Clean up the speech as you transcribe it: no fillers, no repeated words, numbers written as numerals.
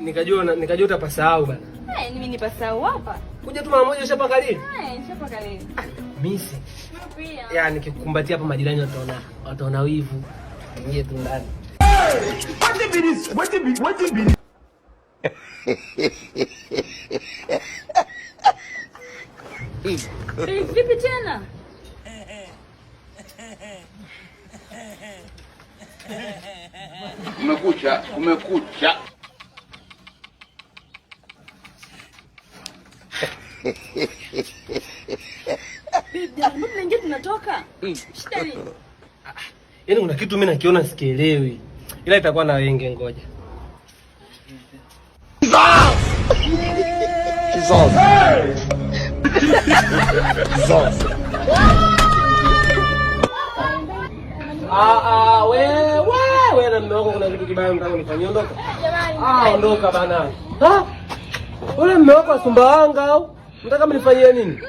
nikajua utapasahau bana. Mimi nipasahau hapa. Kuja tu mara moja ushapaka lini? Nishapaka lini. Misi. Pia. Yaani nikikumbatia hapa majirani wataona wivu. Ingie tu ndani. What the be? Vipi tena? Umekucha. Mbona nje tunatoka? Shida nini? Yaani kuna kitu mimi nakiona sikielewi. Ila itakuwa na wenge, ngoja. Wewe na mume wako kuna kitu kibaya mtaka nifanyie, ondoka. Ondoka bana. Ule mume wako wa Sumbawanga au? Mtaka mnifanyie nini?